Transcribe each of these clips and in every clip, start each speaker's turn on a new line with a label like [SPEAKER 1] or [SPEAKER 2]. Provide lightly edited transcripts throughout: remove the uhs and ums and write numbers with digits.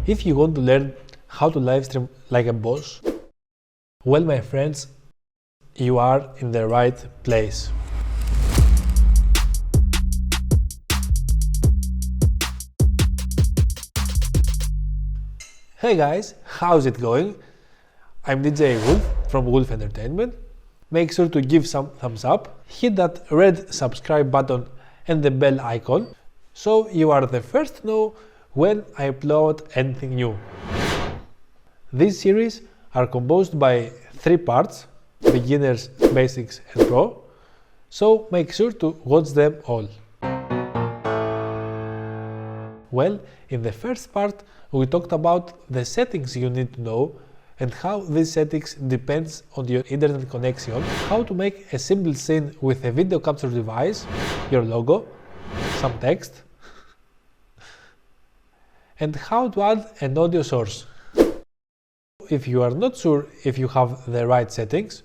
[SPEAKER 1] If you want to learn how to livestream like a boss, well, my friends, you are in the right place. Hey guys, how's it going? I'm DJ Wolf from Wolf Entertainment. Make sure to give some thumbs up, hit that red subscribe button and the bell icon so you are the first to know when I upload anything new. These series are composed by 3 parts: beginners, basics and pro, so make sure to watch them all. Well, in the first part we talked about the settings you need to know and how these settings depends on your internet connection, how to make a simple scene with a video capture device, your logo, some text, and how to add an audio source. If you are not sure if you have the right settings,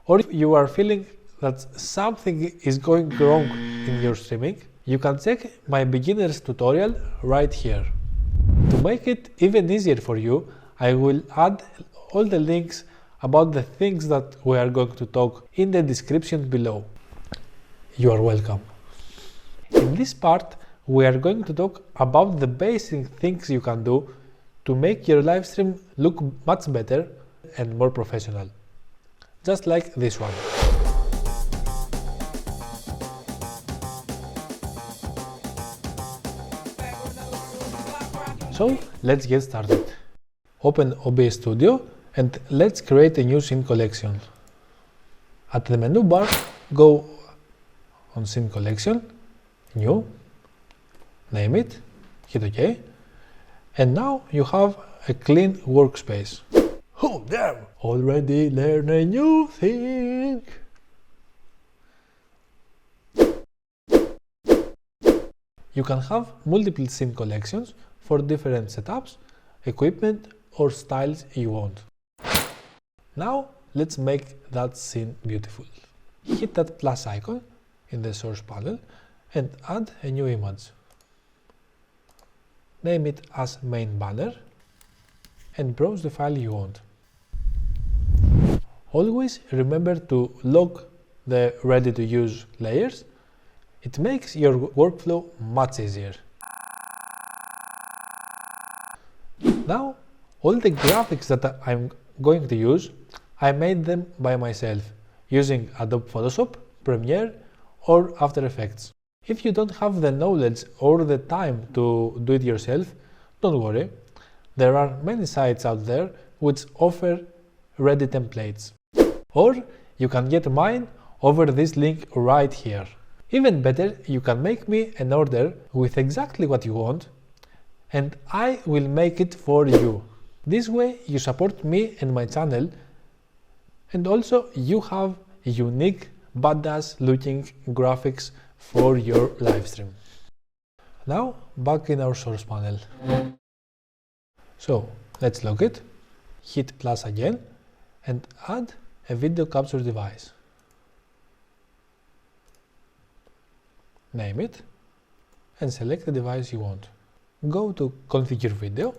[SPEAKER 1] or if you are feeling that something is going wrong in your streaming, you can check my beginner's tutorial right here. To make it even easier for you, I will add all the links about the things that we are going to talk in the description below. You are welcome. In this part, we are going to talk about the basic things you can do to make your live stream look much better and more professional. Just like this one. So let's get started. Open OBS Studio and let's create a new scene collection. At the menu bar, go on Scene Collection, New, name it, hit OK, and now you have a clean workspace. Oh damn! Already learn a new thing! You can have multiple scene collections for different setups, equipment or styles you want. Now let's make that scene beautiful. Hit that plus icon in the source panel and add a new image. Name it as main banner and browse the file you want. Always remember to lock the ready to use layers. It makes your workflow much easier. Now, all the graphics that I'm going to use, I made them by myself using Adobe Photoshop, Premiere or After Effects. If you don't have the knowledge or the time to do it yourself, don't worry. There are many sites out there which offer ready templates. Or you can get mine over this link right here. Even better, you can make me an order with exactly what you want and I will make it for you. This way you support me and my channel, and also you have unique, badass looking graphics for your livestream. Now back in our source panel. So let's lock it, hit plus again and add a video capture device. Name it and select the device you want. Go to Configure Video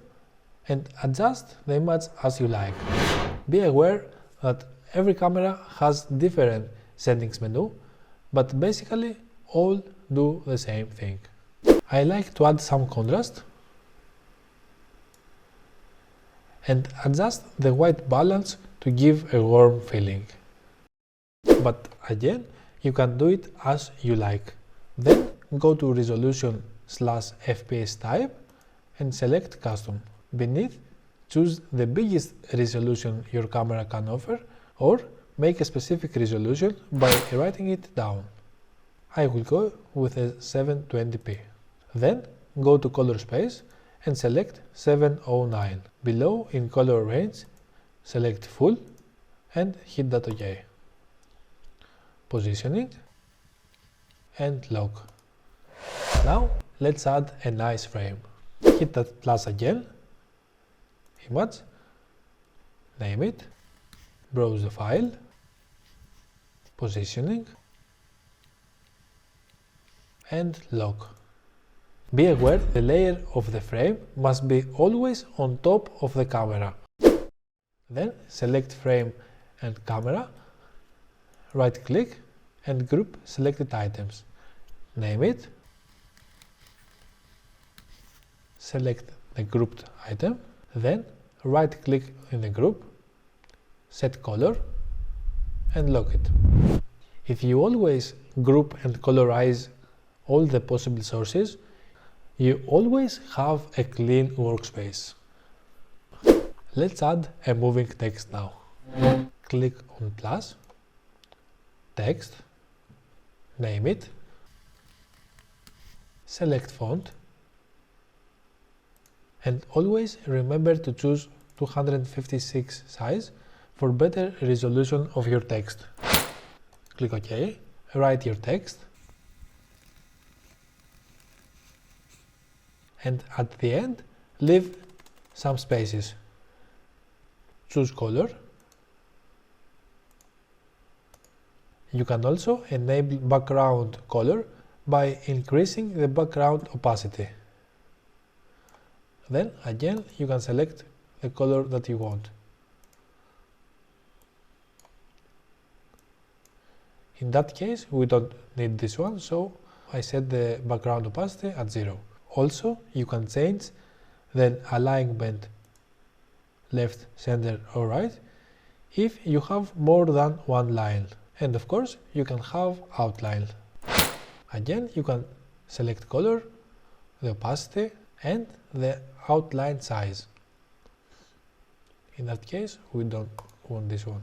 [SPEAKER 1] and adjust the image as you like. Be aware that every camera has different settings menu, but basically all do the same thing. I like to add some contrast and adjust the white balance to give a warm feeling. But again, you can do it as you like. Then go to Resolution/FPS type and select Custom. Beneath, choose the biggest resolution your camera can offer or make a specific resolution by writing it down. I will go with a 720p. Then go to Color Space and select 709. Below in color range, select Full and hit that OK. Positioning and lock. Now let's add a nice frame. Hit that plus again, image, name it, browse the file, positioning and lock. Be aware the layer of the frame must be always on top of the camera. Then select frame and camera, right click and group selected items. Name it, select the grouped item, then right click in the group, set color and lock it. If you always group and colorize all the possible sources, you always have a clean workspace. Let's add a moving text now. Click on plus, text, name it, select font, and always remember to choose 256 size for better resolution of your text. Click OK, write your text, and at the end leave some spaces. Choose color. You can also enable background color by increasing the background opacity. Then again you can select the color that you want. In that case we don't need this one, so I set the background opacity at 0. Also you can change the alignment left, center or right if you have more than one line, and of course you can have outline. Again you can select color, the opacity and the outline size. In that case we don't want this one.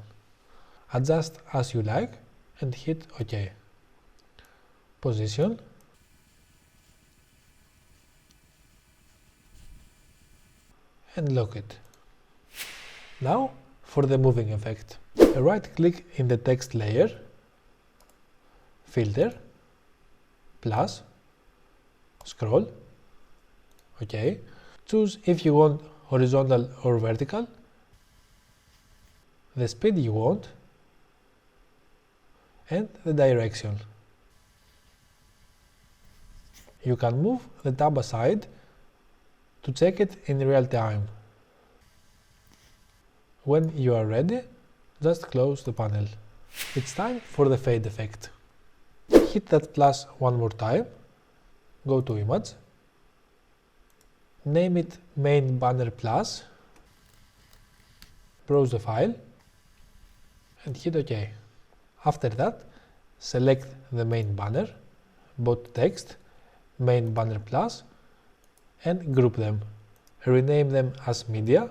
[SPEAKER 1] Adjust as you like and hit OK. Position, and lock it. Now for the moving effect. Right click in the text layer, filter, plus, scroll, OK. Choose if you want horizontal or vertical, the speed you want, and the direction. You can move the tab aside to check it in real time. When you are ready, just close the panel. It's time for the fade effect. Hit that plus one more time, go to image, name it main banner plus, browse the file and hit OK. After that, select the main banner, both text, main banner plus, and group them. Rename them as media.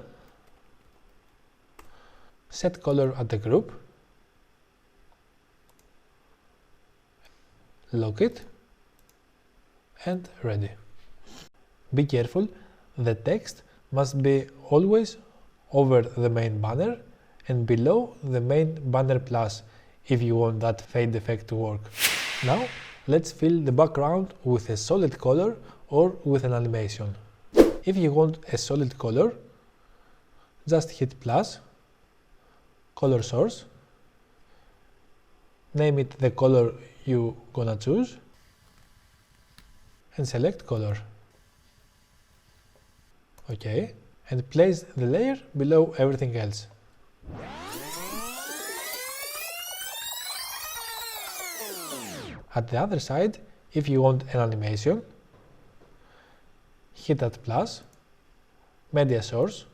[SPEAKER 1] Set color at the group. Lock it. And ready. Be careful, the text must be always over the main banner and below the main banner plus if you want that fade effect to work. Now let's fill the background with a solid color or with an animation. If you want a solid color, just hit plus, color source, name it the color you gonna choose, and select color. OK, and place the layer below everything else. At the other side, if you want an animation, hit that plus, media source,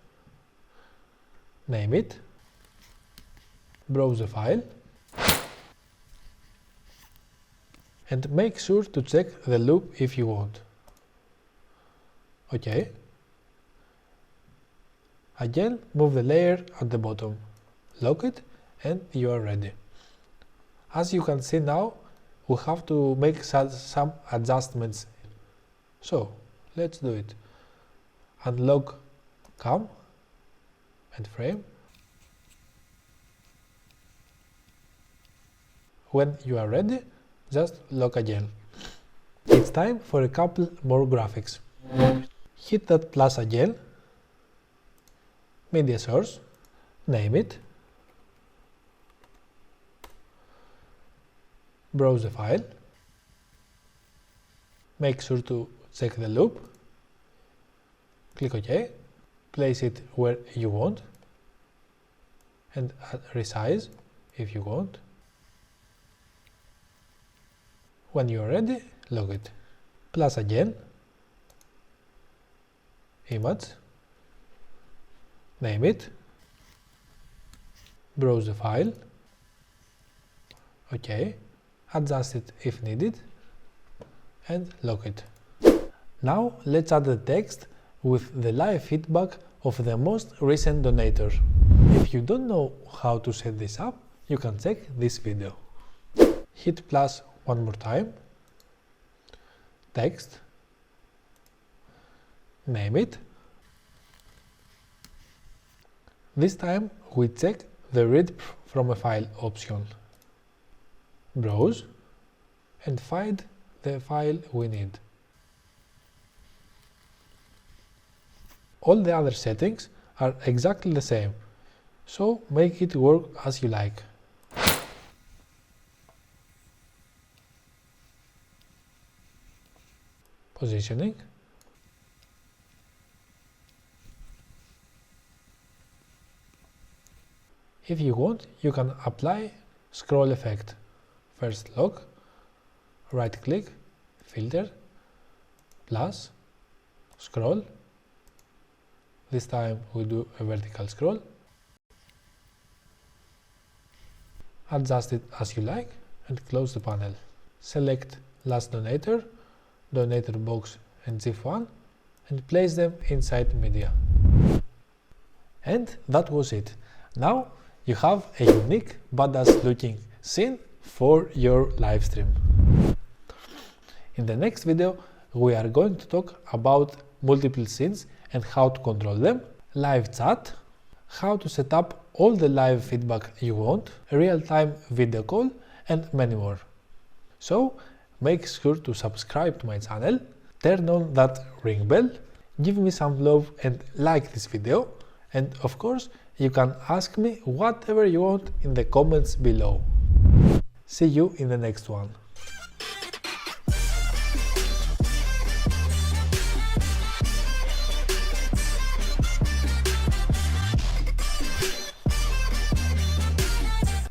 [SPEAKER 1] name it, browse the file, and make sure to check the loop if you want. OK. Again, move the layer at the bottom, lock it, and you are ready. As you can see now, we have to make some adjustments. So, let's do it. Unlock cam and frame. When you are ready, just lock again. It's time for a couple more graphics. Hit that plus again, media source, name it, browse the file, make sure to check the loop, click OK, place it where you want, and resize if you want. When you are ready, log it. Plus again, image, name it, browse the file, OK, adjust it if needed, and lock it. Now let's add the text with the live feedback of the most recent donator. If you don't know how to set this up, you can check this video. Hit plus one more time, text, name it. This time we check the read from a file option. Browse and find the file we need. All the other settings are exactly the same, so make it work as you like. Positioning, if you want, you can apply scroll effect. First lock, right click, filter, plus, scroll. This time we do a vertical scroll. Adjust it as you like and close the panel. Select last donator, donator box and GIF1 and place them inside media. And that was it. Now you have a unique, badass looking scene for your live stream. In the next video, we are going to talk about multiple scenes and how to control them, live chat, how to set up all the live feedback you want, real-time video call, and many more. So make sure to subscribe to my channel, turn on that ring bell, give me some love and like this video, and of course you can ask me whatever you want in the comments below. See you in the next one.